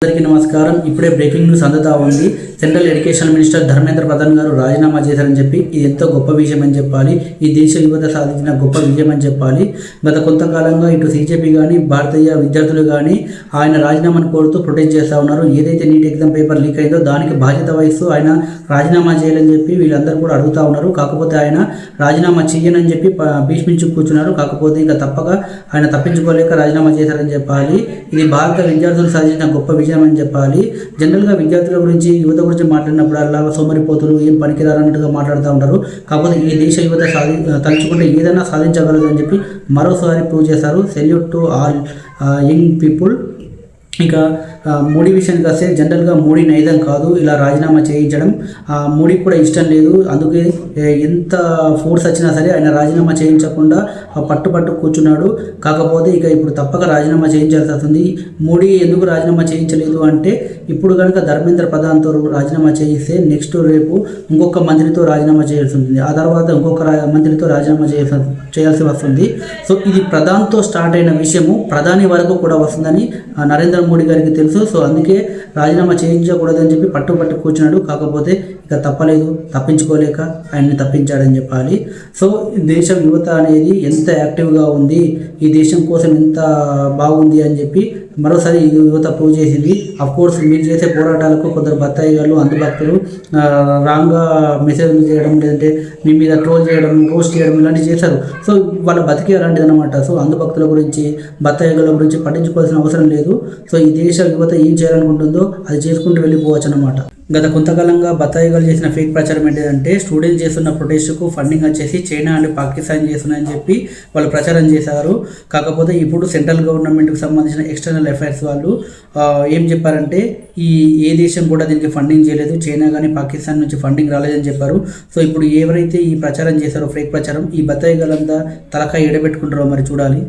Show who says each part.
Speaker 1: అందరికీ నమస్కారం. ఇప్పుడే బ్రేకింగ్ న్యూస్ అందుతా ఉంది. Central education minister Dharmendra Pradhan గారు రాజీనామా చేశారని చెప్పి ఇది ఎంతో గొప్ప విషయం అని చెప్పాలి. ఈ దేశ యువత సాధించిన గొప్ప విజయం అని చెప్పాలి. గత కొంతకాలంగా ఇటు సీజేపీ కానీ భారతీయ విద్యార్థులు కానీ ఆయన రాజీనామాను కోరుతూ ప్రొటెస్ట్ చేస్తూ ఉన్నారు. ఏదైతే నీట్ ఎగ్జామ్ పేపర్ లీక్ అయిందో దానికి బాధ్యత వహిస్తూ ఆయన రాజీనామా చేయాలని చెప్పి వీళ్ళందరూ కూడా అడుగుతూ ఉన్నారు. కాకపోతే ఆయన రాజీనామా చేయనని చెప్పి భీష్మించి కూర్చున్నారు. కాకపోతే ఇక తప్పక ఆయన తప్పించుకోలేక రాజీనామా చేశారని చెప్పాలి. ఇది భారత విద్యార్థులు సాధించిన గొప్ప విజయం అని చెప్పాలి. జనరల్గా విద్యార్థుల గురించి యువత గురించి మాట్లాడినప్పుడు అలా సోమరిపోతులు ఏం పనికిరారన్నట్టుగా మాట్లాడుతూ ఉంటారు. కాకపోతే ఈ దేశ యువత తలుచుకుంటే ఏదైనా సాధించగలదు అని చెప్పి మరోసారి ప్రూవ్ చేశారు. Salute to all young people. ఇక మోడీ విషయానికి వస్తే జనరల్గా మోడీ నైజం కాదు ఇలా రాజీనామా చేయించడం. మోడీకి కూడా ఇష్టం లేదు. అందుకే ఎంత ఫోర్స్ వచ్చినా సరే ఆయన రాజీనామా చేయించకుండా పట్టు కూర్చున్నాడు. కాకపోతే ఇక ఇప్పుడు తప్పక రాజీనామా చేయించాల్సి వస్తుంది. మోడీ ఎందుకు రాజీనామా చేయించలేదు అంటే ఇప్పుడు కనుక ధర్మేంద్ర ప్రధాన్తో రాజీనామా చేయిస్తే నెక్స్ట్ రేపు ఇంకొక మంత్రితో రాజీనామా చేయాల్సి ఉంటుంది. ఆ తర్వాత ఇంకొక మంత్రితో రాజీనామా చేయాల్సి వస్తుంది. సో ఇది ప్రధాన్తో స్టార్ట్ అయిన విషయము ప్రధాని వరకు కూడా వస్తుందని నరేంద్ర మోడీ గారికి తెలుసు. సో అందుకే రాజీనామా చేయించకూడదని చెప్పి పట్టు కూర్చున్నాడు. కాకపోతే ఇక తప్పలేదు, తప్పించుకోలేక ఆయన్ని తప్పించాడని చెప్పాలి. సో దేశం యువత అనేది ఎంత యాక్టివ్గా ఉంది, ఈ దేశం కోసం ఎంత బాగుంది అని చెప్పి మరోసారి ఈ యువత ప్రూవ్ చేసింది. అఫ్కోర్స్ మీరు చేసే పోరాటాలకు కొందరు బత్తాయి గారు అంధభక్తులు రాంగ్గా మెసేజ్లు చేయడం, లేదంటే మీ మీద ట్రోల్ చేయడం, పోస్ట్ చేయడం ఇలాంటివి చేశారు. సో వాళ్ళ బతికే అలాంటిది అనమాట. సో అంధభక్తుల గురించి బత్తాయిల గురించి పట్టించుకోవాల్సిన అవసరం లేదు. సో ఈ దేశ యువత ఏం చేయాలనుకుంటుందో అది చేసుకుంటూ వెళ్ళిపోవచ్చు అనమాట. గత కొంతకాలంగా బత్తాయిగాలు చేసిన ఫేక్ ప్రచారం ఏంటంటే స్టూడెంట్స్ చేస్తున్న ప్రొటెస్ట్కు ఫండింగ్ వచ్చేసి చైనా అండ్ పాకిస్తాన్ చేస్తున్నాయని చెప్పి వాళ్ళు ప్రచారం చేశారు. కాకపోతే ఇప్పుడు సెంట్రల్ గవర్నమెంట్కి సంబంధించిన ఎక్స్టర్నల్ అఫైర్స్ వాళ్ళు ఏం చెప్పారంటే ఏ దేశం కూడా దీనికి ఫండింగ్ చేయలేదు, చైనా కానీ పాకిస్తాన్ నుంచి ఫండింగ్ రాలేదని చెప్పారు. సో ఇప్పుడు ఎవరైతే ఈ ప్రచారం చేశారో ఫేక్ ప్రచారం, ఈ బత్తాయిగాలంతా తలకాయ ఎడబెట్టుకుంటారో మరి చూడాలి.